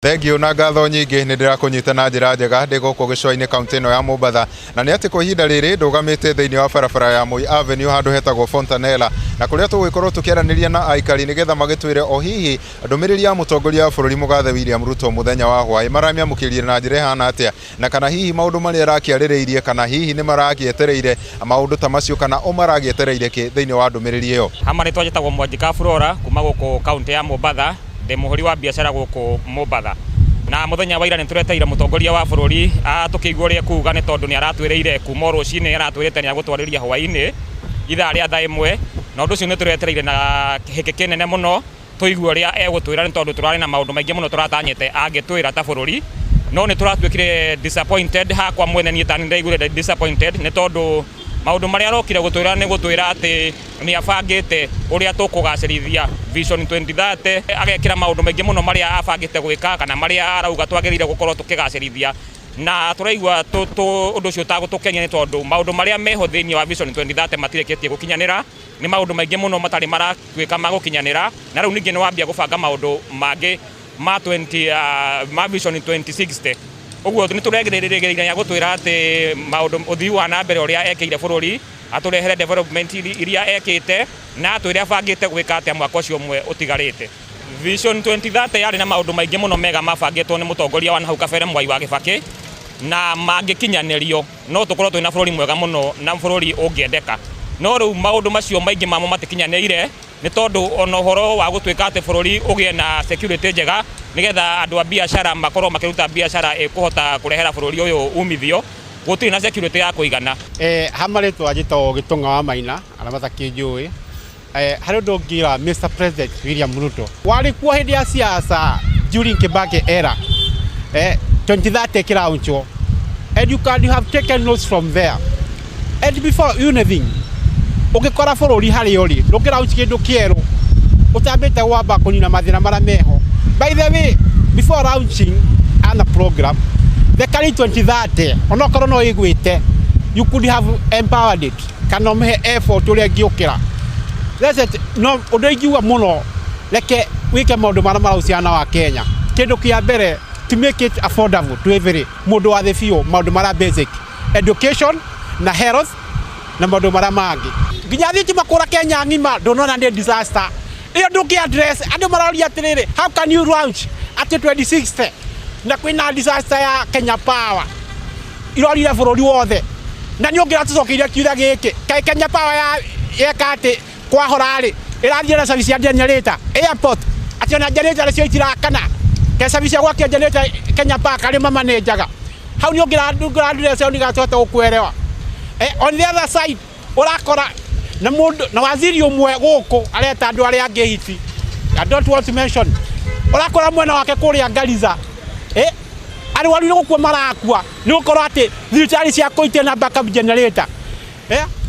Thengio na ngatho nyingi ni ndirakunyita na njira njega ndi guku gicua-ini kaunti ino ya Mombatha na ni ati kwa ihinda riri ndugamite thiini wa barabara ya Moi Avenue handu hetagwo Fontanella na kuria tugikorwo tukiaraniria na aikari nigetha magitwire o hihi ndumiriri ya mutongoria wa bururi Mugathe William Ruto muthenya wa hwai maramiamukirie na njira hana atia na kana hihi maundu maria arakiaririirie kana hihi ni maragietereire maundu ta macio kana o maragietereire ki thiini wa ndumiriri iyo. Hamari twajitagwo Mwanjika Flora kuma guku kaunti ya Mombatha ndi muhuri wa biashara guku Mombatha na muthenya wa ira nitureteire mutongoria wa bururi tukiigua ria kuuga ni tondu ni aratwireire kuma rucini aratwirite ni agutwariria hwaini ithaa ria thaa imwe na undu ucio nituretereire na kihiki kinene muno tuigua ria egutwira ni tondu turari na maundu maingi muno turatanyite angitwira ta bururi no ni turatwikire disappointed hakwa mwene ni tani ndaigure disappointed ni tondu maundu maria arokire gutwira ni gutwira ati ni abangite uria tukugacirithia Vision 2030 agekira maundu maingi muno maria abangite gwika kana maria arauga twagirire gukorwo tukigacirithia na turaigua undu ucio tagutukenia ni tondu maundu maria meho thiini wa Vision 2030 matireketie gukinyanira ni maundu maingi muno matari maratwika magukinyanira na riu ningi ni wambia gubanga maundu mangi ma Vision 2060 uguo ni turegiririria ya gutwira ati maundu uthii wa na mbere uria ekeire bururi aturehere development iria ekite na atwire abangite gwika atia mwaka ucio umwe utigarite. Vision 2030 yari na maundu maingi muno mega mabangitwo ni mutongoria wa nahau kabere Mwai wa Kibaki na mangikinyanirio no tukorwo twina bururi mwega muno na bururi ungiendeka no riu maundu macio maingi mamo matikinyanire ni tondu ona horo wa gutwika ati bururi ugie na security njega nigetha andu a biashara makorwo makiruta biashara ikuhota kurehera bururi uyu umithio gutiri na security ya kuigana. Hamari twajitwo Gitunga wa Maina ala mathakinjui hari ndongira Mr President William Ruto wari kuo hindi ya siasa during Kibaki era 2030 kiraunchwo and you have taken notes from there and before anything ukikora bururi hari uri ndukiraunchi kindu kieru utambite wamba kunina mathina mara meho. By the way, before launching the program, the Kari 2030, onokorwo no igwite, you could have empowered it. Kana mehe effort uria giukira. That's it. No, undigiwa muno leke wike maundu mara marauciana wa Kenya. Kindu kia mbere to make it affordable to every mundu wa the few maundu mara basic education na health na maundu mara mangi. Nginya thitima kura Kenya ngima ndonona ndi disaster. Iyo nduki address andu mararia atiriri how can you launch at 2060 na kwina disaster ya Kenya Power irorire bururi wothe na ni ongira tucokiria kiuria giki kai Kenya Power ya kati kwa horari irathie na service ya generator airport ationa generator cio itirakana ke service ya gwakia generator Kenya Power kari mama nejaga how ni ongira address ni gatota ukwerewa on the other side urakora na mundu na waziri umwe guku areta andu aria angi hiti I don't want to mention urakora mwena wake kuria Ngariza ari waru gukua marakua ni ukorwo ati thirikari cia kuitia na backup generator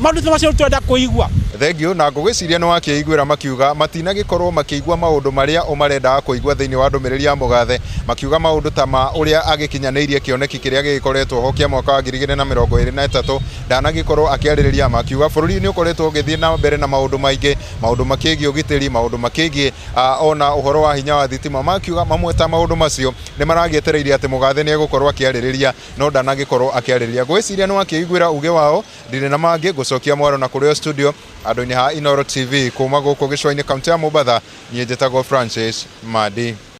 maundu macio twenda kuigua. Thengio na ngugiciria ni wakiiguira makiuga matinagikorwo makiigua maundu maria o marenda kuigua thiini wa ndumiriri ya Mugathe makiuga maundu ta ma uria agikinyanirie kioneki kiria gikoretwo ho kia mwaka wa 2023 ndanagikorwo akiaririria makiuga bururi ni ukoretwo ugithie na mbere na maundu maingi maundu makigie ugitiri maundu makigie ona uhoro wa hinya wa thitima makiuga mamwe ta maundu macio ni maragietereire ati Mugathe ni egukorwo akiaririria no ndanagikorwo akiaririria. Ngwiciria ni wakiiguira uge wao ndire na mangi gucokia mwaro na kurio studio andu-ini ha Inooro TV kuma guku gicua-ini kaunti ya Mombatha nie njitagwo Francis Madi.